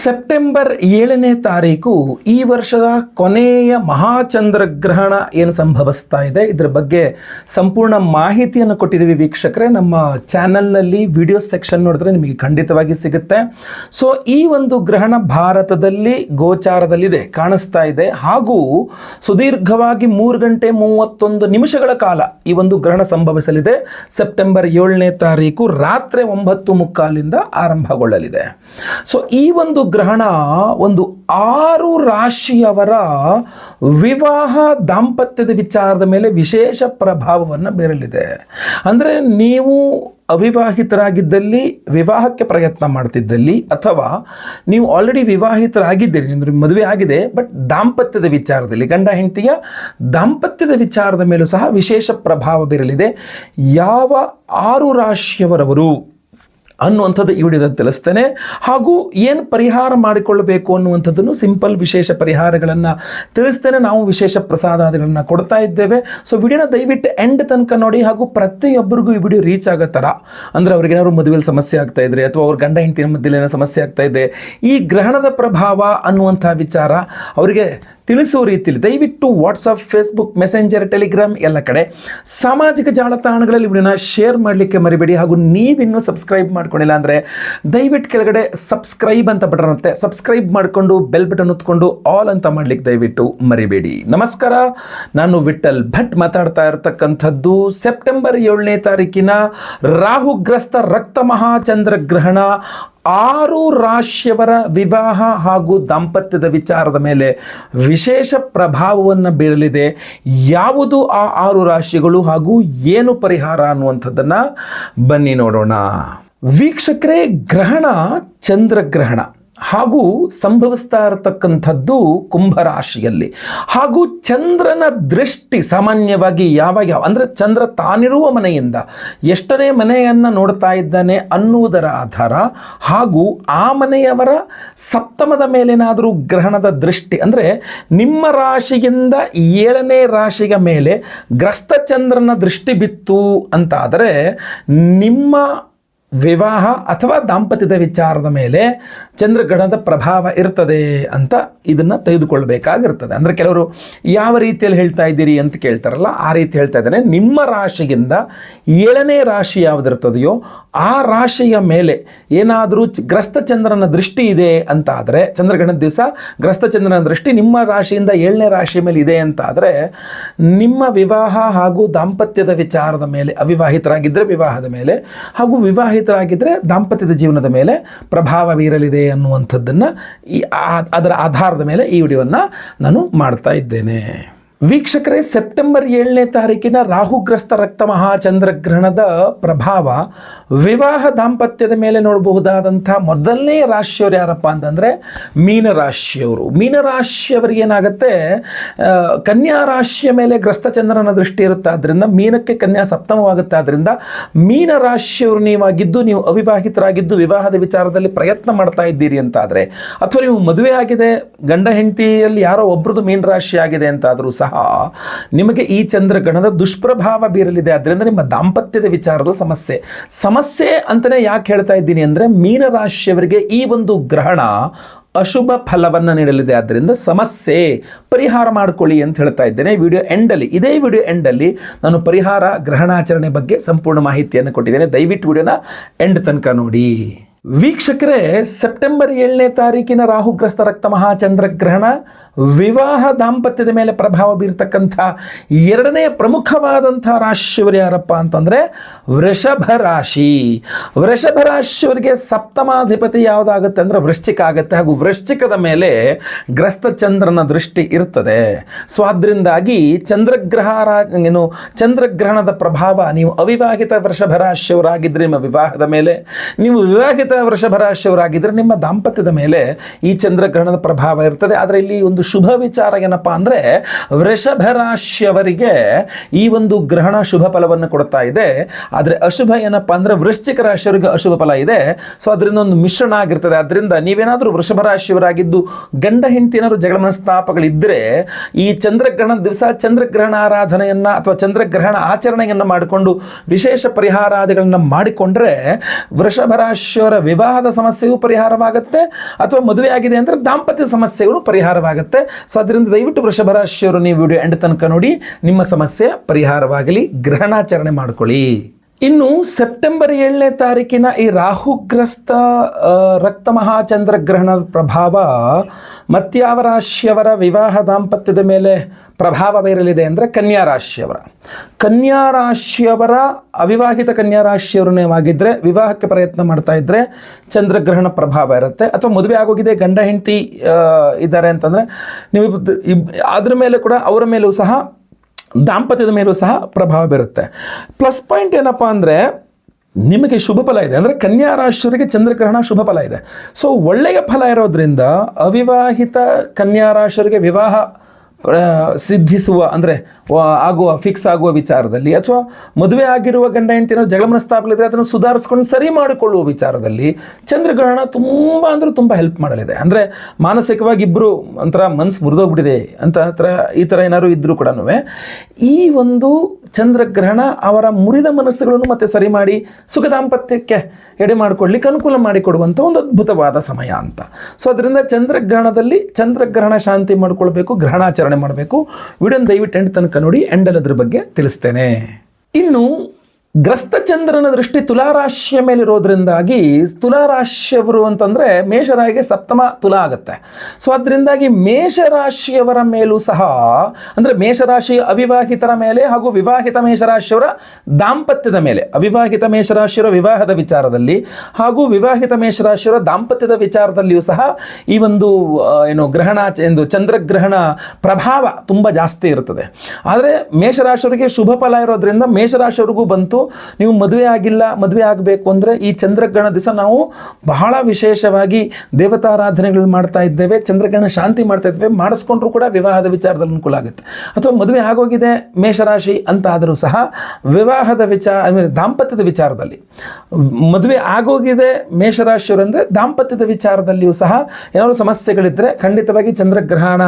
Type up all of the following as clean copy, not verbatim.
September 7ನೇ ತಾರೀಕು ಈ ವರ್ಷದ ಕೊನೆಯ ಮಹಾಚಂದ್ರಗ್ರಹಣ ಏನು ಸಂಭವಿಸ್ತಾ ಇದೆ ಇದರ ಬಗ್ಗೆ ಸಂಪೂರ್ಣ ಮಾಹಿತಿಯನ್ನು ಕೊಟ್ಟಿದ್ದೀವಿ ವೀಕ್ಷಕರೇ. ನಮ್ಮ ಚಾನಲ್ನಲ್ಲಿ ವಿಡಿಯೋ ಸೆಕ್ಷನ್ ನೋಡಿದ್ರೆ ನಿಮಗೆ ಖಂಡಿತವಾಗಿ ಸಿಗುತ್ತೆ. ಸೊ ಈ ಒಂದು ಗ್ರಹಣ ಭಾರತದಲ್ಲಿ ಗೋಚಾರದಲ್ಲಿದೆ, ಕಾಣಿಸ್ತಾ ಇದೆ. ಹಾಗೂ ಸುದೀರ್ಘವಾಗಿ 3 ಗಂಟೆ 31 ನಿಮಿಷಗಳ ಕಾಲ ಈ ಒಂದು ಗ್ರಹಣ ಸಂಭವಿಸಲಿದೆ. ಸೆಪ್ಟೆಂಬರ್ 7ನೇ ತಾರೀಕು ರಾತ್ರಿ 9:45 ಆರಂಭಗೊಳ್ಳಲಿದೆ. ಸೊ ಈ ಒಂದು ಗ್ರಹಣ ಒಂದು 6 ರಾಶಿಯವರ ವಿವಾಹ ದಾಂಪತ್ಯದ ವಿಚಾರದ ಮೇಲೆ ವಿಶೇಷ ಪ್ರಭಾವವನ್ನು ಬೀರಲಿದೆ. ಅಂದರೆ ನೀವು ಅವಿವಾಹಿತರಾಗಿದ್ದಲ್ಲಿ, ವಿವಾಹಕ್ಕೆ ಪ್ರಯತ್ನ ಮಾಡ್ತಿದ್ದಲ್ಲಿ, ಅಥವಾ ನೀವು ಆಲ್ರೆಡಿ ವಿವಾಹಿತರಾಗಿದ್ದೀರಿ, ನಿಮಗೆ ಮದುವೆ ಆಗಿದೆ, ಬಟ್ ದಾಂಪತ್ಯದ ವಿಚಾರದಲ್ಲಿ ಗಂಡ ಹೆಂಡತಿಯ ದಾಂಪತ್ಯದ ವಿಚಾರದ ಮೇಲೂ ಸಹ ವಿಶೇಷ ಪ್ರಭಾವ ಬೀರಲಿದೆ. ಯಾವ 6 ರಾಶಿಯವರವರು ಅನ್ನುವಂಥದ್ದು ಈ ವಿಡಿಯೋದಲ್ಲಿ ತಿಳಿಸ್ತೇನೆ. ಹಾಗೂ ಏನು ಪರಿಹಾರ ಮಾಡಿಕೊಳ್ಳಬೇಕು ಅನ್ನುವಂಥದ್ದನ್ನು ಸಿಂಪಲ್ ವಿಶೇಷ ಪರಿಹಾರಗಳನ್ನು ತಿಳಿಸ್ತೇನೆ. ನಾವು ವಿಶೇಷ ಪ್ರಸಾದಾದಿಗಳನ್ನು ಕೊಡ್ತಾ ಇದ್ದೇವೆ. ಸೊ ವಿಡಿಯೋನ ದಯವಿಟ್ಟು ಎಂಡ್ ತನಕ ನೋಡಿ. ಹಾಗೂ ಪ್ರತಿಯೊಬ್ಬರಿಗೂ ಈ ವಿಡಿಯೋ ರೀಚ್ ಆಗೋ ಥರ, ಅಂದರೆ ಅವ್ರಿಗೇನಾದ್ರು ಮದುವೆಯಲ್ಲಿ ಸಮಸ್ಯೆ ಆಗ್ತಾ ಇದ್ರೆ, ಅಥವಾ ಅವ್ರ ಗಂಡ ಹೆಂಡತಿಯ ಮಧ್ಯದಲ್ಲಿ ಏನೋ ಸಮಸ್ಯೆ ಆಗ್ತಾ ಇದೆ, ಈ ಗ್ರಹಣದ ಪ್ರಭಾವ ಅನ್ನುವಂಥ ವಿಚಾರ ಅವರಿಗೆ ತಿಳಿಸೋ ರೀತಿಯಲ್ಲಿ ದಯವಿಟ್ಟು ವಾಟ್ಸಪ್, ಫೇಸ್ಬುಕ್, ಮೆಸೆಂಜರ್, ಟೆಲಿಗ್ರಾಮ್ ಎಲ್ಲ ಕಡೆ ಸಾಮಾಜಿಕ ಜಾಲತಾಣಗಳಲ್ಲಿ ವಿಡಿಯೋನ ಶೇರ್ ಮಾಡಲಿಕ್ಕೆ ಮರಿಬೇಡಿ. ಹಾಗೂ ನೀವಿನ್ನೂ ಸಬ್ಸ್ಕ್ರೈಬ್ ಮಾಡ್ಕೊಂಡಿಲ್ಲ ಅಂದರೆ ದಯವಿಟ್ಟು ಕೆಳಗಡೆ ಸಬ್ಸ್ಕ್ರೈಬ್ ಅಂತ ಬಟನ್ ಇರುತ್ತೆ, ಸಬ್ಸ್ಕ್ರೈಬ್ ಮಾಡಿಕೊಂಡು ಬೆಲ್ ಬಟನ್ ಒತ್ಕೊಂಡು ಆಲ್ ಅಂತ ಮಾಡಲಿಕ್ಕೆ ದಯವಿಟ್ಟು ಮರಿಬೇಡಿ. ನಮಸ್ಕಾರ, ನಾನು ವಿಠಲ್ ಭಟ್ ಮಾತಾಡ್ತಾ ಇರತಕ್ಕಂಥದ್ದು. ಸೆಪ್ಟೆಂಬರ್ 7ನೇ ತಾರೀಕಿನ ರಾಹುಗ್ರಸ್ತ ರಕ್ತ ಮಹಾಚಂದ್ರಗ್ರಹಣ 6 ರಾಶಿಯವರ ವಿವಾಹ ಹಾಗೂ ದಾಂಪತ್ಯದ ವಿಚಾರದ ಮೇಲೆ ವಿಶೇಷ ಪ್ರಭಾವವನ್ನು ಬೀರಲಿದೆ. ಯಾವುದು ಆ 6 ರಾಶಿಗಳು ಹಾಗೂ ಏನು ಪರಿಹಾರ ಅನ್ನುವಂಥದ್ದನ್ನು ಬನ್ನಿ ನೋಡೋಣ. ವೀಕ್ಷಕರೇ, ಗ್ರಹಣ ಚಂದ್ರಗ್ರಹಣ ಹಾಗೂ ಸಂಭವಿಸ್ತಾ ಇರತಕ್ಕಂಥದ್ದು ಕುಂಭರಾಶಿಯಲ್ಲಿ. ಹಾಗೂ ಚಂದ್ರನ ದೃಷ್ಟಿ ಸಾಮಾನ್ಯವಾಗಿ ಯಾವಾಗ ಅಂದರೆ ಚಂದ್ರ ತಾನಿರುವ ಮನೆಯಿಂದ ಎಷ್ಟನೇ ಮನೆಯನ್ನು ನೋಡ್ತಾ ಇದ್ದಾನೆ ಅನ್ನುವುದರ ಆಧಾರ, ಹಾಗೂ ಆ ಮನೆಯವರ ಸಪ್ತಮದ ಮೇಲೇನಾದರೂ ಗ್ರಹಣದ ದೃಷ್ಟಿ, ಅಂದರೆ ನಿಮ್ಮ ರಾಶಿಯಿಂದ 7ನೇ ರಾಶಿಯ ಮೇಲೆ ಗ್ರಸ್ತ ಚಂದ್ರನ ದೃಷ್ಟಿ ಬಿತ್ತು ಅಂತಾದರೆ ನಿಮ್ಮ ವಿವಾಹ ಅಥವಾ ದಾಂಪತ್ಯದ ವಿಚಾರದ ಮೇಲೆ ಚಂದ್ರಗ್ರಹಣದ ಪ್ರಭಾವ ಇರ್ತದೆ ಅಂತ ಇದನ್ನು ತೆಗೆದುಕೊಳ್ಬೇಕಾಗಿರ್ತದೆ. ಅಂದರೆ ಕೆಲವರು ಯಾವ ರೀತಿಯಲ್ಲಿ ಹೇಳ್ತಾ ಇದ್ದೀರಿ ಅಂತ ಕೇಳ್ತಾರಲ್ಲ, ಆ ರೀತಿ ಹೇಳ್ತಾ ಇದ್ದಾನೆ. ನಿಮ್ಮ ರಾಶಿಯಿಂದ 7ನೇ ರಾಶಿ ಯಾವುದಿರ್ತದೆಯೋ ಆ ರಾಶಿಯ ಮೇಲೆ ಏನಾದರೂ ಗ್ರಸ್ತ ಚಂದ್ರನ ದೃಷ್ಟಿ ಇದೆ ಅಂತ ಆದರೆ, ಚಂದ್ರಗ್ರಹಣದ ದಿವಸ ಗ್ರಸ್ತ ಚಂದ್ರನ ದೃಷ್ಟಿ ನಿಮ್ಮ ರಾಶಿಯಿಂದ 7ನೇ ರಾಶಿಯ ಮೇಲೆ ಇದೆ ಅಂತ ಆದರೆ, ನಿಮ್ಮ ವಿವಾಹ ಹಾಗೂ ದಾಂಪತ್ಯದ ವಿಚಾರದ ಮೇಲೆ, ಅವಿವಾಹಿತರಾಗಿದ್ದರೆ ವಿವಾಹದ ಮೇಲೆ, ಹಾಗೂ ವಿವಾಹಿತರಾಗಿದ್ದರೆ ದಾಂಪತ್ಯದ ಜೀವನದ ಮೇಲೆ ಪ್ರಭಾವ ಬೀರಲಿದೆ ಅನ್ನುವಂಥದ್ದನ್ನು ಅದರ ಆಧಾರದ ಮೇಲೆ ಈ ವಿಡಿಯೋವನ್ನು ನಾನು ಮಾಡ್ತಾ ಇದ್ದೇನೆ. ವೀಕ್ಷಕರೇ, ಸೆಪ್ಟೆಂಬರ್ 7ನೇ ತಾರೀಕಿನ ರಾಹುಗ್ರಸ್ತ ರಕ್ತ ಮಹಾಚಂದ್ರಗ್ರಹಣದ ಪ್ರಭಾವ ವಿವಾಹ ದಾಂಪತ್ಯದ ಮೇಲೆ ನೋಡಬಹುದಾದಂಥ ಮೊದಲನೇ ರಾಶಿಯವರು ಯಾರಪ್ಪ ಅಂತಂದರೆ ಮೀನರಾಶಿಯವರು. ಮೀನರಾಶಿಯವರಿಗೆ ಏನಾಗುತ್ತೆ, ಕನ್ಯಾ ರಾಶಿಯ ಮೇಲೆ ಗ್ರಸ್ತ ಚಂದ್ರನ ದೃಷ್ಟಿ ಇರುತ್ತೆ. ಆದ್ದರಿಂದ ಮೀನಕ್ಕೆ ಕನ್ಯಾ ಸಪ್ತಮವಾಗುತ್ತೆ. ಆದ್ದರಿಂದ ಮೀನರಾಶಿಯವರು ನೀವಾಗಿದ್ದು, ನೀವು ಅವಿವಾಹಿತರಾಗಿದ್ದು ವಿವಾಹದ ವಿಚಾರದಲ್ಲಿ ಪ್ರಯತ್ನ ಮಾಡ್ತಾ ಇದ್ದೀರಿ ಅಂತಾದರೆ, ಅಥವಾ ನೀವು ಮದುವೆ ಆಗಿದೆ, ಗಂಡ ಹೆಂಡತಿಯಲ್ಲಿ ಯಾರೋ ಒಬ್ಬರದು ಮೀನರಾಶಿ ಆಗಿದೆ ಅಂತಾದರೂ ಸಹ ನಿಮಗೆ ಈ ಚಂದ್ರಗ್ರಹಣದ ದುಷ್ಪ್ರಭಾವ ಬೀರಲಿದೆ. ಆದ್ದರಿಂದ ನಿಮ್ಮ ದಾಂಪತ್ಯದ ವಿಚಾರದ ಸಮಸ್ಯೆ ಅಂತಲೇ ಯಾಕೆ ಹೇಳ್ತಾ ಇದ್ದೀನಿ ಅಂದರೆ, ಮೀನರಾಶಿಯವರಿಗೆ ಈ ಒಂದು ಗ್ರಹಣ ಅಶುಭ ಫಲವನ್ನು ನೀಡಲಿದೆ. ಆದ್ದರಿಂದ ಸಮಸ್ಯೆ ಪರಿಹಾರ ಮಾಡಿಕೊಳ್ಳಿ ಅಂತ ಹೇಳ್ತಾ ಇದ್ದೇನೆ. ಇದೇ ವಿಡಿಯೋ ಎಂಡಲ್ಲಿ ನಾನು ಪರಿಹಾರ ಗ್ರಹಣಾಚರಣೆ ಬಗ್ಗೆ ಸಂಪೂರ್ಣ ಮಾಹಿತಿಯನ್ನು ಕೊಟ್ಟಿದ್ದೇನೆ. ದಯವಿಟ್ಟು ವಿಡಿಯೋನ ಎಂಡ್ ತನಕ ನೋಡಿ. ವೀಕ್ಷಕರೇ, ಸೆಪ್ಟೆಂಬರ್ 7ನೇ ತಾರೀಕಿನ ರಾಹುಗ್ರಸ್ತ ರಕ್ತ ಮಹಾಚಂದ್ರಗ್ರಹಣ ವಿವಾಹ ದಾಂಪತ್ಯದ ಮೇಲೆ ಪ್ರಭಾವ ಬೀರತಕ್ಕಂಥ 2ನೇ ಪ್ರಮುಖವಾದಂಥ ರಾಶಿಯವರು ಯಾರಪ್ಪ ಅಂತಂದರೆ ವೃಷಭ ರಾಶಿ. ವೃಷಭ ರಾಶಿಯವರಿಗೆ ಸಪ್ತಮಾಧಿಪತಿ ಯಾವುದಾಗುತ್ತೆ ಅಂದರೆ ವೃಶ್ಚಿಕ ಆಗುತ್ತೆ. ಹಾಗೂ ವೃಶ್ಚಿಕದ ಮೇಲೆ ಗ್ರಸ್ತ ಚಂದ್ರನ ದೃಷ್ಟಿ ಇರ್ತದೆ. ಸೊ ಅದರಿಂದಾಗಿ ಚಂದ್ರಗ್ರಹಣದ ಪ್ರಭಾವ, ನೀವು ಅವಿವಾಹಿತ ವೃಷಭ ರಾಶಿಯವರಾಗಿದ್ದರೆ ನಿಮ್ಮ ವಿವಾಹದ ಮೇಲೆ, ನೀವು ವಿವಾಹಿತ ವೃಷಭ ರಾಶಿಯವರಾಗಿದ್ದರೆ ನಿಮ್ಮ ದಾಂಪತ್ಯದ ಮೇಲೆ ಈ ಚಂದ್ರಗ್ರಹಣದ ಪ್ರಭಾವ ಇರ್ತದೆ. ಆದರೆ ಇಲ್ಲಿ ಒಂದು ಶುಭ ವಿಚಾರ ಏನಪ್ಪ ಅಂದರೆ, ವೃಷಭ ರಾಶಿಯವರಿಗೆ ಈ ಒಂದು ಗ್ರಹಣ ಶುಭ ಫಲವನ್ನು ಕೊಡ್ತಾ ಇದೆ. ಆದರೆ ಅಶುಭ ಏನಪ್ಪ ಅಂದರೆ ವೃಶ್ಚಿಕ ರಾಶಿಯವರಿಗೆ ಅಶುಭ ಫಲ ಇದೆ. ಸೊ ಅದರಿಂದ ಒಂದು ಮಿಶ್ರಣ ಆಗಿರ್ತದೆ. ಅದರಿಂದ ನೀವೇನಾದರೂ ವೃಷಭ ರಾಶಿಯವರಾಗಿದ್ದು ಗಂಡ ಹೆಂಡತಿ ಏನಾದರೂ ಜಗಳ ಮನಸ್ತಾಪಗಳಿದ್ದರೆ, ಈ ಚಂದ್ರಗ್ರಹಣದ ದಿವಸ ಚಂದ್ರಗ್ರಹಣ ಆರಾಧನೆಯನ್ನು ಅಥವಾ ಚಂದ್ರಗ್ರಹಣ ಆಚರಣೆಯನ್ನು ಮಾಡಿಕೊಂಡು ವಿಶೇಷ ಪರಿಹಾರಾದಿಗಳನ್ನು ಮಾಡಿಕೊಂಡ್ರೆ ವೃಷಭ ರಾಶಿಯವರ ವಿವಾಹದ ಸಮಸ್ಯೆಯೂ ಪರಿಹಾರವಾಗುತ್ತೆ, ಅಥವಾ ಮದುವೆ ಆಗಿದೆ ಅಂದರೆ ದಾಂಪತ್ಯ ಸಮಸ್ಯೆಗಳು ಪರಿಹಾರವಾಗುತ್ತೆ. ಸೊ ಅದರಿಂದ ದಯವಿಟ್ಟು ವೃಷಭ ರಾಶಿಯವರು ನೀವು ವಿಡಿಯೋ ಎಂಡ್ ತನಕ ನೋಡಿ, ನಿಮ್ಮ ಸಮಸ್ಯೆ ಪರಿಹಾರವಾಗಲಿ, ಗ್ರಹಣಾಚರಣೆ ಮಾಡ್ಕೊಳ್ಳಿ. ಇನ್ನು ಸೆಪ್ಟೆಂಬರ್ 7ನೇ ತಾರೀಕಿನ ಈ ರಾಹುಗ್ರಸ್ತ ರಕ್ತ ಮಹಾಚಂದ್ರಗ್ರಹಣದ ಪ್ರಭಾವ ಮತ್ಯಾವ ರಾಶಿಯವರ ವಿವಾಹ ದಾಂಪತ್ಯದ ಮೇಲೆ ಪ್ರಭಾವ ಬೀರಲಿದೆ ಅಂದರೆ ಕನ್ಯಾ ರಾಶಿಯವರ ಅವಿವಾಹಿತ ಕನ್ಯಾ ರಾಶಿಯವರನೇವಾಗಿದ್ದರೆ ವಿವಾಹಕ್ಕೆ ಪ್ರಯತ್ನ ಮಾಡ್ತಾ ಇದ್ದರೆ ಚಂದ್ರಗ್ರಹಣ ಪ್ರಭಾವ ಇರುತ್ತೆ. ಅಥವಾ ಮದುವೆ ಆಗೋಗಿದೆ, ಗಂಡ ಹೆಂಡತಿ ಇದ್ದಾರೆ ಅಂತಂದರೆ ನೀವು ಅದ್ರ ಮೇಲೆ ಕೂಡ ಅವರ ಮೇಲೂ ಸಹ ದಾಂಪತ್ಯದ ಮೇಲೂ ಸಹ ಪ್ರಭಾವ ಬೀರುತ್ತೆ. ಪ್ಲಸ್ ಪಾಯಿಂಟ್ ಏನಪ್ಪ ಅಂದರೆ ನಿಮಗೆ ಶುಭ ಫಲ ಇದೆ, ಅಂದರೆ ಕನ್ಯಾ ರಾಶಿಯವರಿಗೆ ಚಂದ್ರಗ್ರಹಣ ಶುಭ ಫಲ ಇದೆ. ಸೊ ಒಳ್ಳೆಯ ಫಲ ಇರೋದ್ರಿಂದ ಅವಿವಾಹಿತ ಕನ್ಯಾ ರಾಶಿಯವರಿಗೆ ವಿವಾಹ ಸಿದ್ಧಿಸುವ ಅಂದರೆ ಫಿಕ್ಸ್ ಆಗುವ ವಿಚಾರದಲ್ಲಿ, ಅಥವಾ ಮದುವೆ ಆಗಿರುವ ಗಂಡ ಹೆಂಡತಿನ ಜಗಳ ಮನಸ್ತಾಪಗಳಿದ್ರೆ ಅದನ್ನು ಸುಧಾರಿಸ್ಕೊಂಡು ಸರಿ ಮಾಡಿಕೊಳ್ಳುವ ವಿಚಾರದಲ್ಲಿ ಚಂದ್ರಗ್ರಹಣ ತುಂಬ ಹೆಲ್ಪ್ ಮಾಡಲಿದೆ. ಅಂದರೆ ಮಾನಸಿಕವಾಗಿ ಇಬ್ಬರು ಒಂಥರ ಮನಸ್ಸು ಮುರಿದೋಗ್ಬಿಟ್ಟಿದೆ ಅಂತ ಈ ಥರ ಏನಾದ್ರು ಇದ್ದರೂ ಕೂಡ ಈ ಒಂದು ಚಂದ್ರಗ್ರಹಣ ಅವರ ಮುರಿದ ಮನಸ್ಸುಗಳನ್ನು ಮತ್ತೆ ಸರಿ ಮಾಡಿ ಸುಖ ದಾಂಪತ್ಯಕ್ಕೆ ಎಡೆ ಮಾಡಿಕೊಡ್ಲಿಕ್ಕೆ ಅನುಕೂಲ ಮಾಡಿಕೊಡುವಂಥ ಒಂದು ಅದ್ಭುತವಾದ ಸಮಯ ಅಂತ. ಸೊ ಅದರಿಂದ ಚಂದ್ರಗ್ರಹಣದಲ್ಲಿ ಚಂದ್ರಗ್ರಹಣ ಶಾಂತಿ ಮಾಡಿಕೊಳ್ಬೇಕು, ಗ್ರಹಣಾಚರಣೆ ಮಾಡಬೇಕು. ವಿಡಿಯೋನ ದಯವಿಟ್ಟು ಎಂಡ್ ತನಕ ನೋಡಿ, ಎಂಡಲ್ಲಿ ಅದ್ರ ಬಗ್ಗೆ ತಿಳಿಸ್ತೇನೆ. ಇನ್ನು ಗ್ರಸ್ತ ಚಂದ್ರನ ದೃಷ್ಟಿ ತುಲಾರಾಶಿಯ ಮೇಲಿರೋದ್ರಿಂದಾಗಿ ತುಲಾರಾಶಿಯವರು ಅಂತಂದರೆ ಮೇಷರಾಶಿಗೆ ಸಪ್ತಮ ತುಲಾ ಆಗುತ್ತೆ. ಸೊ ಅದರಿಂದಾಗಿ ಮೇಷರಾಶಿಯವರ ಮೇಲೂ ಸಹ, ಅಂದರೆ ಮೇಷರಾಶಿಯ ಅವಿವಾಹಿತರ ಮೇಲೆ ಹಾಗೂ ವಿವಾಹಿತ ಮೇಷರಾಶಿಯವರ ದಾಂಪತ್ಯದ ಮೇಲೆ, ಅವಿವಾಹಿತ ಮೇಷರಾಶಿಯವರ ವಿವಾಹದ ವಿಚಾರದಲ್ಲಿ ಹಾಗೂ ವಿವಾಹಿತ ಮೇಷರಾಶಿಯವರ ದಾಂಪತ್ಯದ ವಿಚಾರದಲ್ಲಿಯೂ ಸಹ ಈ ಒಂದು ಚಂದ್ರಗ್ರಹಣ ಪ್ರಭಾವ ತುಂಬ ಜಾಸ್ತಿ ಇರುತ್ತದೆ. ಆದರೆ ಮೇಷರಾಶಿಯವರಿಗೆ ಶುಭ ಫಲ ಇರೋದ್ರಿಂದ ಮೇಷರಾಶಿಯವರಿಗೂ ಬಂತು. ನೀವು ಮದುವೆ ಆಗಿಲ್ಲ, ಮದುವೆ ಆಗಬೇಕು ಅಂದರೆ ಈ ಚಂದ್ರಗ್ರಹಣ ದಿವಸ ನಾವು ಬಹಳ ವಿಶೇಷವಾಗಿ ದೇವತಾರಾಧನೆಗಳು ಮಾಡ್ತಾ ಇದ್ದೇವೆ, ಚಂದ್ರಗ್ರಹಣ ಶಾಂತಿ ಮಾಡ್ತಾ ಇದ್ದೇವೆ. ಮಾಡಿಸ್ಕೊಂಡ್ರೂ ಕೂಡ ವಿವಾಹದ ವಿಚಾರದಲ್ಲಿ ಅನುಕೂಲ ಆಗುತ್ತೆ. ಅಥವಾ ಮದುವೆ ಆಗೋಗಿದೆ ಮೇಷರಾಶಿ ಅಂತ ಆದರೂ ಸಹ ವಿವಾಹದ ದಾಂಪತ್ಯದ ವಿಚಾರದಲ್ಲಿ, ಮದುವೆ ಆಗೋಗಿದೆ ಮೇಷರಾಶಿಯವರು ಅಂದರೆ ದಾಂಪತ್ಯದ ವಿಚಾರದಲ್ಲಿಯೂ ಸಹ ಏನಾದರೂ ಸಮಸ್ಯೆಗಳಿದ್ದರೆ ಖಂಡಿತವಾಗಿ ಚಂದ್ರಗ್ರಹಣ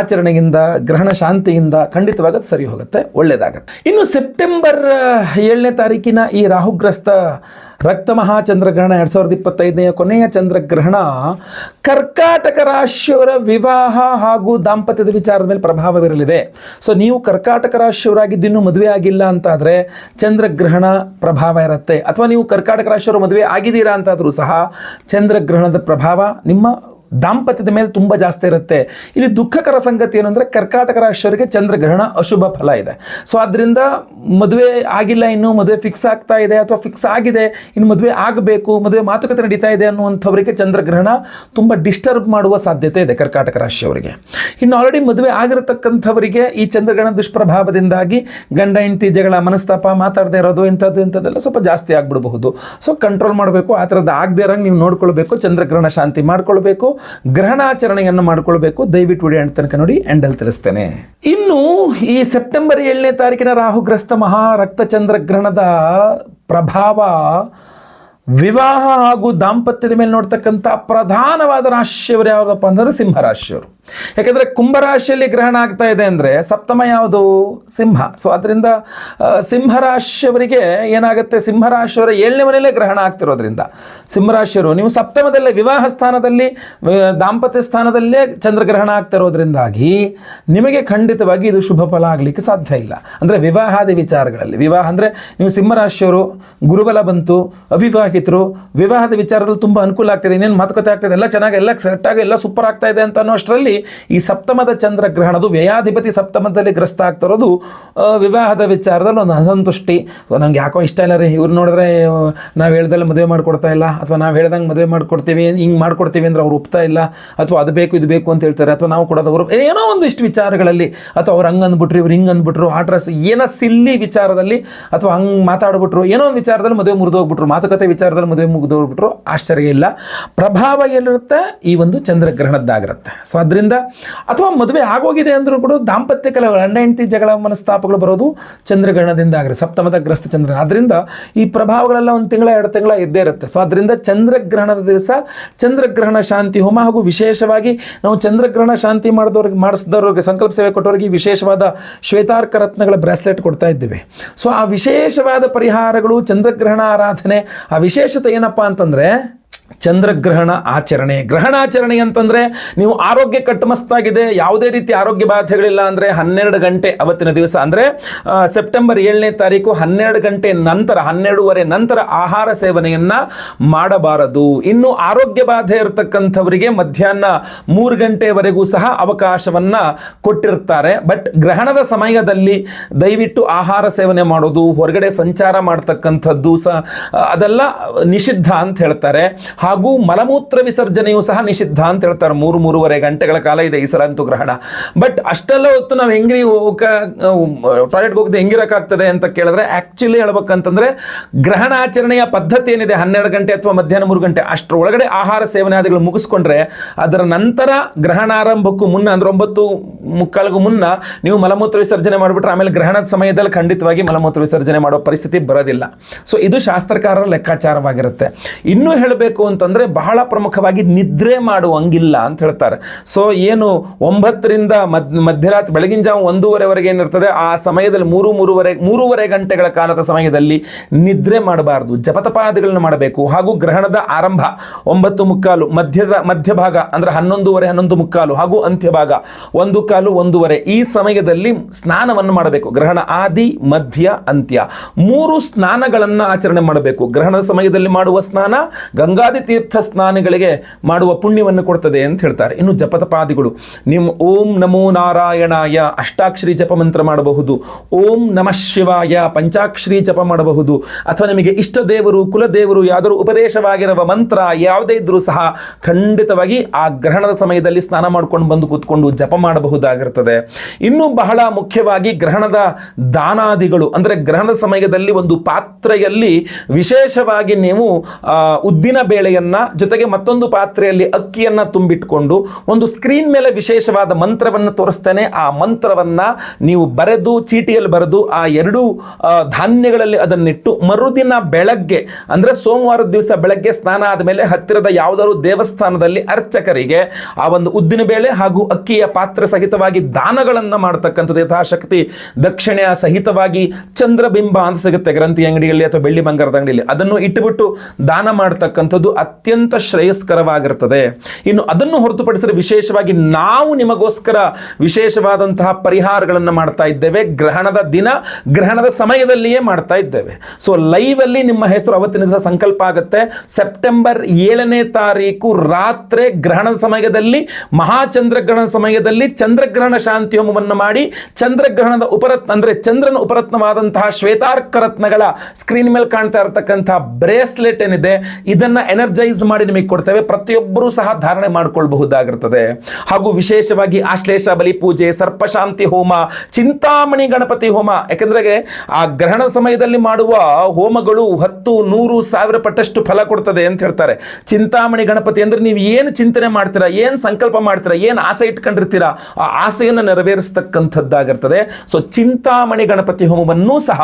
ಆಚರಣೆಯಿಂದ, ಗ್ರಹಣ ಶಾಂತಿಯಿಂದ ಖಂಡಿತವಾಗಿ ಅದು ಸರಿ ಹೋಗುತ್ತೆ, ಒಳ್ಳೆಯದಾಗುತ್ತೆ. ಇನ್ನು ಸೆಪ್ಟೆಂಬರ್ 7ನೇ ತಾರೀಕಿನ ಈ ರಾಹುಗ್ರಸ್ತ ರಕ್ತ ಮಹಾಚಂದ್ರಗ್ರಹಣ 2025ನೇ ಕೊನೆಯ ಚಂದ್ರಗ್ರಹಣ ಕರ್ಕಾಟಕ ರಾಶಿಯವರ ವಿವಾಹ ಹಾಗೂ ದಾಂಪತ್ಯದ ವಿಚಾರದ ಮೇಲೆ ಪ್ರಭಾವ ಬೀರಲಿದೆ. ಸೊ ನೀವು ಕರ್ಕಾಟಕ ರಾಶಿಯವರಾಗಿದ್ದು ಇನ್ನೂ ಮದುವೆ ಆಗಿಲ್ಲ ಅಂತಾದರೆ ಚಂದ್ರಗ್ರಹಣ ಪ್ರಭಾವ ಇರುತ್ತೆ. ಅಥವಾ ನೀವು ಕರ್ಕಾಟಕ ರಾಶಿಯವರು ಮದುವೆ ಆಗಿದ್ದೀರಾ ಅಂತಾದರೂ ಸಹ ಚಂದ್ರಗ್ರಹಣದ ಪ್ರಭಾವ ನಿಮ್ಮ ದಾಂಪತ್ಯದ ಮೇಲೆ ತುಂಬ ಜಾಸ್ತಿ ಇರುತ್ತೆ. ಇಲ್ಲಿ ದುಃಖಕರ ಸಂಗತಿ ಏನು ಅಂದರೆ ಕರ್ಕಾಟಕ ರಾಶಿಯವರಿಗೆ ಚಂದ್ರಗ್ರಹಣ ಅಶುಭ ಫಲ ಇದೆ. ಸೊ ಆದ್ದರಿಂದ ಮದುವೆ ಆಗಿಲ್ಲ, ಇನ್ನೂ ಮದುವೆ ಫಿಕ್ಸ್ ಆಗ್ತಾ ಇದೆ, ಅಥವಾ ಫಿಕ್ಸ್ ಆಗಿದೆ ಇನ್ನು ಮದುವೆ ಆಗಬೇಕು, ಮದುವೆ ಮಾತುಕತೆ ನಡೀತಾ ಇದೆ ಅನ್ನುವಂಥವರಿಗೆ ಚಂದ್ರಗ್ರಹಣ ತುಂಬ ಡಿಸ್ಟರ್ಬ್ ಮಾಡುವ ಸಾಧ್ಯತೆ ಇದೆ ಕರ್ಕಾಟಕ ರಾಶಿಯವರಿಗೆ. ಇನ್ನು ಆಲ್ರೆಡಿ ಮದುವೆ ಆಗಿರತಕ್ಕಂಥವರಿಗೆ ಈ ಚಂದ್ರಗ್ರಹಣ ದುಷ್ಪ್ರಭಾವದಿಂದಾಗಿ ಗಂಡ ಹೆಂಡತಿ ಜಗಳ ಮನಸ್ತಾಪ, ಮಾತಾಡದೇ ಇರೋದು ಇಂಥದ್ದೆಲ್ಲ ಸ್ವಲ್ಪ ಜಾಸ್ತಿ ಆಗಿಬಿಡಬಹುದು. ಸೊ ಕಂಟ್ರೋಲ್ ಮಾಡಬೇಕು, ಆ ಥರದ್ದು ಆಗದೇ ಇರೋಂಗೆ ನೀವು ನೋಡ್ಕೊಳ್ಬೇಕು, ಚಂದ್ರಗ್ರಹಣ ಶಾಂತಿ ಮಾಡ್ಕೊಳ್ಬೇಕು, ಗ್ರಹಣಾಚರಣೆಯನ್ನು ಮಾಡಿಕೊಳ್ಬೇಕು. ದಯವಿಟ್ಟು ವಿಡಿಯೋ ಎಂಡ್ ತನಕ ನೋಡಿ, ಎಂಡಲ್ಲಿ ತಿಳಿಸ್ತೇನೆ. ಇನ್ನು ಈ ಸೆಪ್ಟೆಂಬರ್ 7ನೇ ತಾರೀಕಿನ ರಾಹುಗ್ರಸ್ತ ಮಹಾ ರಕ್ತ ಚಂದ್ರಗ್ರಹಣದ ಪ್ರಭಾವ ವಿವಾಹ ಹಾಗೂ ದಾಂಪತ್ಯದ ಮೇಲೆ ನೋಡ್ತಕ್ಕಂಥ ಪ್ರಧಾನವಾದ ರಾಶಿಯವರು ಯಾವುದಪ್ಪ ಅಂದರೆ ಸಿಂಹರಾಶಿಯವರು. ಯಾಕೆಂದರೆ ಕುಂಭರಾಶಿಯಲ್ಲಿ ಗ್ರಹಣ ಆಗ್ತಾ ಇದೆ ಅಂದರೆ ಸಪ್ತಮ ಯಾವುದು? ಸಿಂಹ. ಸೊ ಅದರಿಂದ ಸಿಂಹರಾಶಿಯವರಿಗೆ ಏನಾಗುತ್ತೆ, ಸಿಂಹರಾಶಿಯವರ 7ನೇ ಮನೆಯಲ್ಲೇ ಗ್ರಹಣ ಆಗ್ತಿರೋದ್ರಿಂದ ಸಿಂಹರಾಶಿಯವರು ನೀವು ಸಪ್ತಮದಲ್ಲೇ ವಿವಾಹ ಸ್ಥಾನದಲ್ಲಿ, ದಾಂಪತ್ಯ ಸ್ಥಾನದಲ್ಲೇ ಚಂದ್ರಗ್ರಹಣ ಆಗ್ತಿರೋದ್ರಿಂದಾಗಿ ನಿಮಗೆ ಖಂಡಿತವಾಗಿ ಇದು ಶುಭ ಫಲ ಆಗಲಿಕ್ಕೆ ಸಾಧ್ಯ ಇಲ್ಲ. ಅಂದರೆ ವಿವಾಹಾದಿ ವಿಚಾರಗಳಲ್ಲಿ, ವಿವಾಹ ಅಂದರೆ ನೀವು ಸಿಂಹರಾಶಿಯವರು ಗುರುಬಲ ಬಂತು, ಅವಿವಾಹಿತರು, ವಿವಾಹದ ವಿಚಾರದಲ್ಲಿ ತುಂಬ ಅನುಕೂಲ ಆಗ್ತದೆ, ಇನ್ನೇನು ಮಾತುಕತೆ ಆಗ್ತದೆ, ಎಲ್ಲ ಚೆನ್ನಾಗಿ, ಎಲ್ಲ ಸೆಟ್ಟಾಗಿ, ಎಲ್ಲ ಸೂಪರ್ ಆಗ್ತಾ ಇದೆ ಅಂತ ಅನ್ನೋಷ್ಟರಲ್ಲಿ ಈ ಸಪ್ತಮದ ಚಂದ್ರಗ್ರಹಣದು ವ್ಯಯಾಧಿಪತಿ ಸಪ್ತಮದಲ್ಲಿ ಗ್ರಸ್ತ ಆಗ್ತಿರೋದು ವಿವಾಹದ ವಿಚಾರದಲ್ಲಿ ಒಂದು ಅಸಂತುಷ್ಟಿ. ನಂಗೆ ಯಾಕೋ ಇಷ್ಟ ಇಲ್ಲ ರೀ, ಇವ್ರು ನೋಡಿದ್ರೆ ನಾವು ಹೇಳ್ದಲ್ಲ ಮದುವೆ ಮಾಡಿಕೊಡ್ತಾ ಇಲ್ಲ, ಅಥವಾ ನಾವು ಹೇಳ್ದಂಗೆ ಮದುವೆ ಮಾಡಿಕೊಡ್ತೀವಿ, ಹಿಂಗೆ ಮಾಡ್ಕೊಡ್ತೀವಿ ಅಂದರೆ ಅವ್ರು ಒಪ್ತಾ ಇಲ್ಲ, ಅಥವಾ ಅದು ಬೇಕು ಇದು ಬೇಕು ಅಂತ ಹೇಳ್ತಾರೆ, ಅಥವಾ ನಾವು ಕೊಡೋದು ಅವರು ಏನೋ ಒಂದಿಷ್ಟು ವಿಚಾರಗಳಲ್ಲಿ, ಅಥವಾ ಅವ್ರು ಹಂಗೆ ಅಂದ್ಬಿಟ್ರು, ಇವ್ರು ಹಿಂಗೆ ಅಂದ್ಬಿಟ್ರು, ಆ ಡ್ರೆಸ್ ಏನೋ ಸಿಲ್ಲಿ ವಿಚಾರದಲ್ಲಿ, ಅಥವಾ ಹಂಗೆ ಮಾತಾಡ್ಬಿಟ್ರು, ಏನೋ ಒಂದು ವಿಚಾರದಲ್ಲಿ ಮದುವೆ ಮುರಿದೋಗ್ಬಿಟ್ರು, ಮಾತುಕತೆ ವಿಚಾರದಲ್ಲಿ ಮದುವೆ ಮುಗಿದೋಗ್ಬಿಟ್ರು, ಆಶ್ಚರ್ಯ ಇಲ್ಲ. ಪ್ರಭಾವ ಎಲ್ಲಿರುತ್ತೆ? ಈ ಒಂದು ಚಂದ್ರಗ್ರಹಣದ್ದಾಗಿರುತ್ತೆ. ಸೊ ಅದರಿಂದ ಅಥವಾ ಮದುವೆ ಆಗೋಗಿದೆ ಅಂದರೂ ಕೂಡ ದಾಂಪತ್ಯ ಕೆಲವು ಗಂಡ ಹೆಂಡತಿ ಜಗಳ ಮನಸ್ತಾಪಗಳು ಬರೋದು ಚಂದ್ರಗ್ರಹಣದಿಂದ ಆಗಿರುತ್ತೆ, ಸಪ್ತಮದ ಗ್ರಸ್ತ ಚಂದ್ರ. ಅದರಿಂದ ಈ ಪ್ರಭಾವಗಳೆಲ್ಲ 1 ತಿಂಗಳ 2 ತಿಂಗಳ ಇದ್ದೇ ಇರುತ್ತೆ. ಸೊ ಅದರಿಂದ ಚಂದ್ರಗ್ರಹಣದ ದಿವಸ ಚಂದ್ರಗ್ರಹಣ ಶಾಂತಿ ಹೋಮ ಹಾಗೂ ವಿಶೇಷವಾಗಿ ನಾವು ಚಂದ್ರಗ್ರಹಣ ಶಾಂತಿ ಮಾಡಿಸಿದವ್ರಿಗೆ ಸಂಕಲ್ಪ ಸೇವೆ ಕೊಟ್ಟವರಿಗೆ ವಿಶೇಷವಾದ ಶ್ವೇತಾರ್ಕ ರತ್ನಗಳ ಬ್ರಾಸ್ಲೆಟ್ ಕೊಡ್ತಾ ಇದ್ದೀವಿ. ಸೊ ಆ ವಿಶೇಷವಾದ ಪರಿಹಾರಗಳು, ಚಂದ್ರಗ್ರಹಣ ಆರಾಧನೆ, ಆ ವಿಶೇಷತೆ ಏನಪ್ಪ ಅಂತಂದರೆ ಚಂದ್ರಗ್ರಹಣ ಆಚರಣೆ. ಗ್ರಹಣಾಚರಣೆ ಅಂತಂದರೆ ನೀವು ಆರೋಗ್ಯ ಕಟ್ಟಮಸ್ತಾಗಿದೆ, ಯಾವುದೇ ರೀತಿ ಆರೋಗ್ಯ ಬಾಧೆಗಳಿಲ್ಲ ಅಂದರೆ 12 ಗಂಟೆ ಅವತ್ತಿನ ದಿವಸ ಅಂದರೆ ಸೆಪ್ಟೆಂಬರ್ 7ನೇ ತಾರೀಕು 12 ಗಂಟೆ ನಂತರ 12:30 ನಂತರ ಆಹಾರ ಸೇವನೆಯನ್ನು ಮಾಡಬಾರದು. ಇನ್ನು ಆರೋಗ್ಯ ಬಾಧೆ ಇರತಕ್ಕಂಥವರಿಗೆ ಮಧ್ಯಾಹ್ನ 3 ಗಂಟೆವರೆಗೂ ಸಹ ಅವಕಾಶವನ್ನು ಕೊಟ್ಟಿರ್ತಾರೆ. ಬಟ್ ಗ್ರಹಣದ ಸಮಯದಲ್ಲಿ ದಯವಿಟ್ಟು ಆಹಾರ ಸೇವನೆ ಮಾಡೋದು, ಹೊರಗಡೆ ಸಂಚಾರ ಮಾಡ್ತಕ್ಕಂಥದ್ದು ಅದೆಲ್ಲ ನಿಷಿದ್ಧ ಅಂತ ಹೇಳ್ತಾರೆ. ಹಾಗೂ ಮಲಮೂತ್ರ ವಿಸರ್ಜನೆಯೂ ಸಹ ನಿಷಿದ್ಧ ಅಂತ ಹೇಳ್ತಾರೆ. 3-3.5 ಗಂಟೆಗಳ ಕಾಲ ಇದೆ ಈ ಸಲ ಅಂತೂ ಗ್ರಹಣ. ಬಟ್ ಅಷ್ಟೆಲ್ಲ ಹೊತ್ತು ನಾವು ಹೆಂಗ್ರಿ ಟಾಯ್ಲೆಟ್ಗೆ ಹೋಗದೆ ಹೆಂಗಿರೋಕ್ಕಾಗ್ತದೆ ಅಂತ ಕೇಳಿದ್ರೆ ಆ್ಯಕ್ಚುಲಿ ಹೇಳ್ಬೇಕಂತಂದರೆ ಗ್ರಹಣಾಚರಣೆಯ ಪದ್ಧತಿ ಏನಿದೆ 12 ಗಂಟೆ ಅಥವಾ ಮಧ್ಯಾಹ್ನ 3 ಗಂಟೆ ಅಷ್ಟರೊಳಗಡೆ ಆಹಾರ ಸೇವನಾದಿಗಳು ಮುಗಿಸ್ಕೊಂಡ್ರೆ ಅದರ ನಂತರ ಗ್ರಹಣಾರಂಭಕ್ಕೂ ಮುನ್ನ ಅಂದರೆ 9:45ಗೂ ಮುನ್ನ ನೀವು ಮಲಮೂತ್ರ ವಿಸರ್ಜನೆ ಮಾಡಿಬಿಟ್ರೆ ಆಮೇಲೆ ಗ್ರಹಣದ ಸಮಯದಲ್ಲಿ ಖಂಡಿತವಾಗಿ ಮಲಮೂತ್ರ ವಿಸರ್ಜನೆ ಮಾಡೋ ಪರಿಸ್ಥಿತಿ ಬರೋದಿಲ್ಲ. ಸೊ ಇದು ಶಾಸ್ತ್ರಕಾರರ ಲೆಕ್ಕಾಚಾರವಾಗಿರುತ್ತೆ. ಇನ್ನೂ ಹೇಳಬೇಕು ಅಂತಂದರೆ ಬಹಳ ಪ್ರಮುಖವಾಗಿ ನಿದ್ರೆ ಮಾಡುವಂಗಿಲ್ಲ ಅಂತ ಹೇಳ್ತಾರೆ. ಸೊ ಏನು 9ರಿಂದ ಮಧ್ಯರಾತ್ರಿ ಬೆಳಗಿನ ಜಾವ 1:30ವರೆಗೆ ಏನಿರ್ತದೆ ಆ ಸಮಯದಲ್ಲಿ 3:30 ಗಂಟೆಗಳ ಕಾಲದ ಸಮಯದಲ್ಲಿ ನಿದ್ರೆ ಮಾಡಬಾರ್ದು, ಜಪತಪಾದಿಗಳನ್ನ ಮಾಡಬೇಕು. ಹಾಗೂ ಗ್ರಹಣದ ಆರಂಭ 9:45 ಮಧ್ಯಭಾಗ ಅಂದರೆ 11:30 11:45 ಹಾಗೂ ಅಂತ್ಯಭಾಗ 1:15 1:30 ಈ ಸಮಯದಲ್ಲಿ ಸ್ನಾನವನ್ನು ಮಾಡಬೇಕು. ಗ್ರಹಣ ಆದಿ ಮಧ್ಯ ಅಂತ್ಯ 3 ಸ್ನಾನಗಳನ್ನು ಆಚರಣೆ ಮಾಡಬೇಕು. ಗ್ರಹಣದ ಸಮಯದಲ್ಲಿ ಮಾಡುವ ಸ್ನಾನ ಗಂಗಾದಿ ತೀರ್ಥ ಸ್ನಾನಗಳಿಗೆ ಮಾಡುವ ಪುಣ್ಯವನ್ನು ಕೊಡ್ತದೆ ಅಂತ ಹೇಳ್ತಾರೆ. ಇನ್ನು ಜಪತಪಾದಿಗಳು ನೀವು ಓಂ ನಮೋ ನಾರಾಯಣಾಯ ಅಷ್ಟಾಕ್ಷರಿ ಜಪ ಮಂತ್ರ ಮಾಡಬಹುದು, ಓಂ ನಮಃ ಶಿವಾಯ ಪಂಚಾಕ್ಷರಿ ಜಪ ಮಾಡಬಹುದು, ಅಥವಾ ನಿಮಗೆ ಇಷ್ಟ ದೇವರು ಕುಲದೇವರು ಯಾವ್ದಾದ್ರು ಉಪದೇಶವಾಗಿರುವ ಮಂತ್ರ ಯಾವುದೇ ಇದ್ರೂ ಸಹ ಖಂಡಿತವಾಗಿ ಆ ಗ್ರಹಣದ ಸಮಯದಲ್ಲಿ ಸ್ನಾನ ಮಾಡ್ಕೊಂಡು ಬಂದು ಕೂತ್ಕೊಂಡು ಜಪ ಮಾಡಬಹುದಾಗಿರ್ತದೆ. ಇನ್ನು ಬಹಳ ಮುಖ್ಯವಾಗಿ ಗ್ರಹಣದ ದಾನಾದಿಗಳು ಅಂದರೆ ಗ್ರಹಣದ ಸಮಯದಲ್ಲಿ ಒಂದು ಪಾತ್ರೆಯಲ್ಲಿ ವಿಶೇಷವಾಗಿ ನೀವು ಉದ್ದಿನ ಬೇಳೆಯನ್ನ ಜೊತೆಗೆ ಮತ್ತೊಂದು ಪಾತ್ರೆಯಲ್ಲಿ ಅಕ್ಕಿಯನ್ನ ತುಂಬಿಟ್ಕೊಂಡು ಒಂದು ಸ್ಕ್ರೀನ್ ಮೇಲೆ ವಿಶೇಷವಾದ ಮಂತ್ರವನ್ನು ತೋರಿಸ್ತೇನೆ. ಆ ಮಂತ್ರವನ್ನ ನೀವು ಬರೆದು ಚೀಟಿಯಲ್ಲಿ ಬರೆದು ಆ 2 ಧಾನ್ಯಗಳಲ್ಲಿ ಅದನ್ನಿಟ್ಟು ಮರುದಿನ ಬೆಳಗ್ಗೆ ಅಂದರೆ ಸೋಮವಾರದ ದಿವಸ ಬೆಳಗ್ಗೆ ಸ್ನಾನ ಆದಮೇಲೆ ಹತ್ತಿರದ ಯಾವುದಾದ್ರು ದೇವಸ್ಥಾನದಲ್ಲಿ ಅರ್ಚಕರಿಗೆ ಆ ಒಂದು ಉದ್ದಿನ ಬೇಳೆ ಹಾಗೂ ಅಕ್ಕಿಯ ಪಾತ್ರೆ ಸಹಿತವಾಗಿ ದಾನಗಳನ್ನು ಮಾಡ್ತಕ್ಕಂಥದ್ದು. ಯಥಾಶಕ್ತಿ ದಕ್ಷಿಣೆಯ ಸಹಿತವಾಗಿ ಚಂದ್ರಬಿಂಬ ಅಂತ ಸಿಗುತ್ತೆ ಗ್ರಂಥಿ ಅಂಗಡಿಯಲ್ಲಿ ಅಥವಾ ಬೆಳ್ಳಿ ಬಂಗಾರದ ಅಂಗಡಿಯಲ್ಲಿ, ಅದನ್ನು ಇಟ್ಟುಬಿಟ್ಟು ದಾನ ಮಾಡ್ತಕ್ಕಂಥದ್ದು ಅತ್ಯಂತ ಶ್ರೇಯಸ್ಕರವಾಗಿರ್ತದೆ. ಇನ್ನು ಅದನ್ನು ಹೊರತುಪಡಿಸಿದರೆ ವಿಶೇಷವಾಗಿ ನಾವು ನಿಮಗೋಸ್ಕರ ವಿಶೇಷವಾದಂತಹ ಪರಿಹಾರಗಳನ್ನು ಮಾಡ್ತಾ ಇದ್ದೇವೆ. ಗ್ರಹಣದ ದಿನ ಗ್ರಹಣದ ಸಮಯದಲ್ಲಿಯೇ ಮಾಡ್ತಾ ಇದ್ದೇವೆ. ಸೊ ಲೈವ್ ಅಲ್ಲಿ ನಿಮ್ಮ ಹೆಸರು ಅವತ್ತಿನ ದಿವಸ ಸಂಕಲ್ಪ ಆಗುತ್ತೆ. ಸೆಪ್ಟೆಂಬರ್ 7ನೇ ತಾರೀಕು ರಾತ್ರಿ ಗ್ರಹಣದ ಸಮಯದಲ್ಲಿ ಮಹಾಚಂದ್ರಗ್ರಹಣ ಸಮಯದಲ್ಲಿ ಚಂದ್ರಗ್ರಹಣ ಶಾಂತಿ ಹೋಮವನ್ನು ಮಾಡಿ ಚಂದ್ರಗ್ರಹಣದ ಉಪರತ್ನ ಅಂದರೆ ಚಂದ್ರನ ಉಪರತ್ನವಾದಂತಹ ಶ್ವೇತಾರ್ಕ ರತ್ನಗಳ ಸ್ಕ್ರೀನ್ ಮೇಲೆ ಕಾಣ್ತಾ ಇರತಕ್ಕಂತಹ ಬ್ರೇಸ್ಲೆಟ್ ಏನಿದೆ ಇದನ್ನ ಎನರ್ಜೈಸ್ ಮಾಡಿ ನಿಮಗೆ ಕೊಡ್ತೇವೆ. ಪ್ರತಿಯೊಬ್ಬರೂ ಸಹ ಧಾರಣೆ ಮಾಡಿಕೊಳ್ಳಬಹುದಾಗಿರ್ತದೆ. ಹಾಗೂ ವಿಶೇಷವಾಗಿ ಆಶ್ಲೇಷ ಬಲಿ ಪೂಜೆ, ಸರ್ಪಶಾಂತಿ ಹೋಮ, ಚಿಂತಾಮಣಿ ಗಣಪತಿ ಹೋಮ, ಯಾಕಂದ್ರೆ ಆ ಗ್ರಹಣ ಸಮಯದಲ್ಲಿ ಮಾಡುವ ಹೋಮಗಳು 10, 100, 1000 ಪಟ್ಟಷ್ಟು ಫಲ ಕೊಡ್ತದೆ ಅಂತ ಹೇಳ್ತಾರೆ. ಚಿಂತಾಮಣಿ ಗಣಪತಿ ಅಂದ್ರೆ ನೀವು ಏನು ಚಿಂತನೆ ಮಾಡ್ತೀರಾ, ಏನು ಸಂಕಲ್ಪ ಮಾಡ್ತೀರಾ, ಏನು ಆಸೆ ಇಟ್ಕೊಂಡಿರ್ತೀರಾ ಆ ಆಸೆಯನ್ನು ನೆರವೇರಿಸ್ತಕ್ಕಂಥದ್ದಾಗಿರ್ತದೆ. ಸೊ ಚಿಂತಾಮಣಿ ಗಣಪತಿ ಹೋಮವನ್ನು ಸಹ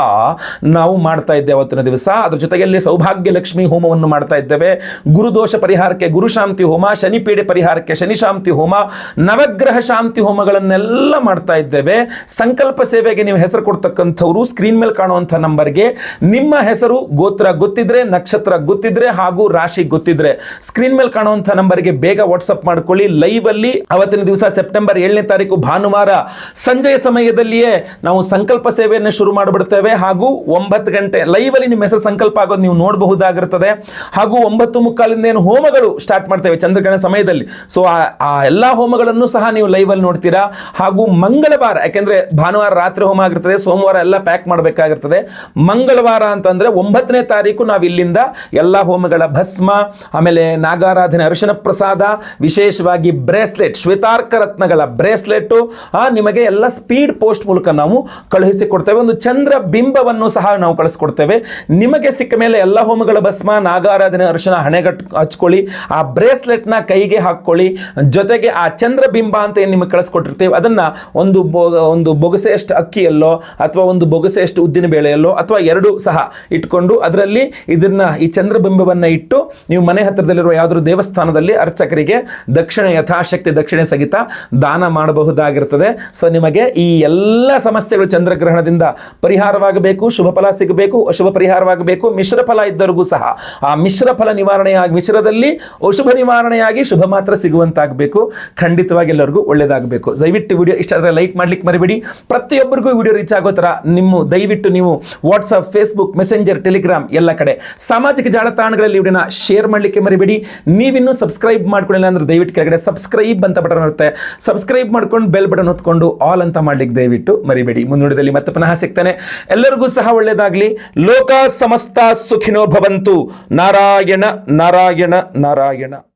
ನಾವು ಮಾಡ್ತಾ ಇದ್ದೇವೆ ಅವತ್ತಿನ ದಿವಸ. ಅದ್ರ ಜೊತೆಯಲ್ಲಿ ಸೌಭಾಗ್ಯ ಲಕ್ಷ್ಮಿ ಹೋಮವನ್ನು ಮಾಡ್ತಾ ಇದ್ದೇವೆ. ಗುರುದೋಷ ಪರಿಹಾರಕ್ಕೆ ಗುರುಶಾಂತಿ ಹೋಮ, ಶನಿಪೀಡೆ ಪರಿಹಾರಕ್ಕೆ ಶನಿಶಾಂತಿ ಹೋಮ, ನವಗ್ರಹ ಶಾಂತಿ ಹೋಮಗಳನ್ನೆಲ್ಲ ಮಾಡ್ತಾ ಇದ್ದೇವೆ. ಸಂಕಲ್ಪ ಸೇವೆಗೆ ನೀವು ಹೆಸರು ಕೊಡ್ತಕ್ಕಂಥವ್ರು ಸ್ಕ್ರೀನ್ ಮೇಲೆ ಕಾಣುವಂಥ ನಂಬರ್ಗೆ ನಿಮ್ಮ ಹೆಸರು, ಗೋತ್ರ ಗೊತ್ತಿದ್ರೆ, ನಕ್ಷತ್ರ ಗೊತ್ತಿದ್ರೆ ಹಾಗೂ ರಾಶಿ ಗೊತ್ತಿದ್ರೆ ಸ್ಕ್ರೀನ್ ಮೇಲೆ ಕಾಣುವಂಥ ನಂಬರ್ಗೆ ಬೇಗ ವಾಟ್ಸಪ್ ಮಾಡ್ಕೊಳ್ಳಿ. ಲೈವ್ ಅಲ್ಲಿ ಅವತ್ತಿನ ದಿವಸ ಸೆಪ್ಟೆಂಬರ್ 7ನೇ ತಾರೀಕು ಭಾನುವಾರ ಸಂಜೆಯ ಸಮಯದಲ್ಲಿಯೇ ನಾವು ಸಂಕಲ್ಪ ಸೇವೆಯನ್ನು ಶುರು ಮಾಡಿಬಿಡ್ತೇವೆ. ಹಾಗೂ 9 ಗಂಟೆ ಲೈವ್ ಅಲ್ಲಿ ನಿಮ್ಮ ಹೆಸರು ಸಂಕಲ್ಪ ಆಗೋದು ನೀವು ನೋಡಬಹುದಾಗಿರ್ತದೆ. ಹಾಗೂ 9:45 ಏನು ಹೋಮಗಳು ಸ್ಟಾರ್ಟ್ ಮಾಡ್ತೇವೆ ಚಂದ್ರಗ್ರಹಣ ಸಮಯದಲ್ಲಿ. ಸೊ ಆ ಎಲ್ಲ ಹೋಮಗಳನ್ನು ಸಹ ನೀವು ಲೈವ್ ಅಲ್ಲಿ ನೋಡ್ತೀರಾ. ಹಾಗೂ ಮಂಗಳವಾರ, ಯಾಕೆಂದ್ರೆ ಭಾನುವಾರ ರಾತ್ರಿ ಹೋಮ ಆಗಿರ್ತದೆ, ಸೋಮವಾರ ಎಲ್ಲ ಪ್ಯಾಕ್ ಮಾಡಬೇಕಾಗಿರ್ತದೆ. ಮಂಗಳವಾರ ಅಂತಂದ್ರೆ 9ನೇ ತಾರೀಕು ನಾವು ಇಲ್ಲಿಂದ ಎಲ್ಲ ಹೋಮಗಳ ಭಸ್ಮ, ಆಮೇಲೆ ನಾಗಾರಾಧನೆ ಅರಿಶಿನ ಪ್ರಸಾದ, ವಿಶೇಷವಾಗಿ ಬ್ರೇಸ್ಲೆಟ್, ಶ್ವೇತಾರ್ಕ ರತ್ನಗಳ ಬ್ರೇಸ್ಲೆಟ್ ನಿಮಗೆ ಎಲ್ಲ ಸ್ಪೀಡ್ ಪೋಸ್ಟ್ ಮೂಲಕ ನಾವು ಕಳುಹಿಸಿಕೊಡ್ತೇವೆ. ಒಂದು ಚಂದ್ರ ಬಿಂಬವನ್ನು ಸಹ ನಾವು ಕಳಿಸ್ಕೊಡ್ತೇವೆ. ನಿಮಗೆ ಸಿಕ್ಕ ಮೇಲೆ ಎಲ್ಲ ಹೋಮಗಳ ಭಸ್ಮ, ನಾಗಾರಾಧನೆ ಅರಿಶಿನ ಹಣೆಗಟ್ಟು ಹಚ್ಕೊಳ್ಳಿ, ಆ ಬ್ರೇಸ್ಲೆಟ್ ನ ಕೈಗೆ ಹಾಕೊಳ್ಳಿ. ಜೊತೆಗೆ ಆ ಚಂದ್ರ ಬಿಂಬ ಅಂತ ಏನು ನಿಮಗೆ ಕಳಿಸ್ಕೊಟ್ಟಿರ್ತೀವಿ ಅದನ್ನ ಒಂದು ಬೊಗಸೆಯಷ್ಟು ಅಕ್ಕಿಯಲ್ಲೋ ಅಥವಾ ಒಂದು ಬೊಗಸೆಯಷ್ಟು ಉದ್ದಿನ ಬೇಳೆಯಲ್ಲೋ ಅಥವಾ 2 ಸಹ ಇಟ್ಕೊಂಡು ಅದರಲ್ಲಿ ಈ ಚಂದ್ರಬಿಂಬವನ್ನು ಇಟ್ಟು ನೀವು ಮನೆ ಹತ್ತಿರದಲ್ಲಿರುವ ಯಾವುದಾದ್ರು ದೇವಸ್ಥಾನದಲ್ಲಿ ಅರ್ಚಕರಿಗೆ ದಕ್ಷಿಣೆ ಯಥಾಶಕ್ತಿ ದಕ್ಷಿಣೆ ಸಹಿತ ದಾನ ಮಾಡಬಹುದಾಗಿರ್ತದೆ. ಸೊ ನಿಮಗೆ ಈ ಎಲ್ಲ ಸಮಸ್ಯೆಗಳು ಚಂದ್ರಗ್ರಹಣದಿಂದ ಪರಿಹಾರವಾಗಬೇಕು, ಶುಭ ಫಲ ಸಿಗಬೇಕು, ಅಶುಭ ಪರಿಹಾರವಾಗಬೇಕು, ಮಿಶ್ರ ಫಲ ಇದ್ದವರಿಗೂ ಸಹ ಆ ಮಿಶ್ರ ಫಲ ನಿವಾರಣೆ ನಿವಾರಣೆಯಾಗಿ ಮಿಶ್ರದಲ್ಲಿ ಅಶುಭ ನಿವಾರಣೆಯಾಗಿ ಶುಭ ಮಾತ್ರ ಸಿಗುವಂತಾಗಬೇಕು. ಖಂಡಿತವಾಗಿ ಎಲ್ಲರಿಗೂ ಒಳ್ಳೆಯದಾಗಬೇಕು. ದಯವಿಟ್ಟು ವಿಡಿಯೋ ಇಷ್ಟ ಆದರೆ ಲೈಕ್ ಮಾಡ್ಲಿಕ್ಕೆ ಮರಿಬೇಡಿ. ಪ್ರತಿಯೊಬ್ಬರಿಗೂ ವಿಡಿಯೋ ರೀಚ್ ಆಗೋ ಥರ ದಯವಿಟ್ಟು ನೀವು ವಾಟ್ಸಪ್, ಫೇಸ್ಬುಕ್, ಮೆಸೆಂಜರ್, ಟೆಲಿಗ್ರಾಮ್ ಎಲ್ಲ ಕಡೆ ಸಾಮಾಜಿಕ ಜಾಲತಾಣಗಳಲ್ಲಿ ವಿಡಿಯೋನ ಶೇರ್ ಮಾಡಲಿಕ್ಕೆ ಮರಿಬೇಡಿ. ನೀವಿನ್ನೂ ಸಬ್ಸ್ಕ್ರೈಬ್ ಮಾಡ್ಕೊಳ್ಳಿಲ್ಲ ಅಂದ್ರೆ ದಯವಿಟ್ಟು ಕೆಳಗಡೆ ಸಬ್ಸ್ಕ್ರೈಬ್ ಅಂತ ಬಟನ್ ಇರುತ್ತೆ, ಸಬ್ಸ್ಕ್ರೈಬ್ ಮಾಡ್ಕೊಂಡು ಬೆಲ್ ಬಟನ್ ಹೊತ್ಕೊಂಡು ಆಲ್ ಅಂತ ಮಾಡ್ಲಿಕ್ಕೆ ದಯವಿಟ್ಟು ಮರಿಬೇಡಿ. ಮುಂದುವರಿದಲ್ಲಿ ಮತ್ತೆ ಪುನಃ ಸಿಗ್ತಾನೆ. ಎಲ್ಲರಿಗೂ ಸಹ ಒಳ್ಳೆಯದಾಗಲಿ. ಲೋಕ ಸಮಸ್ತ ಸುಖಿನೋ ಭವಂತು. ನಾರಾಯಣ ನಾರಾಯಣ ನಾರಾಯಣ.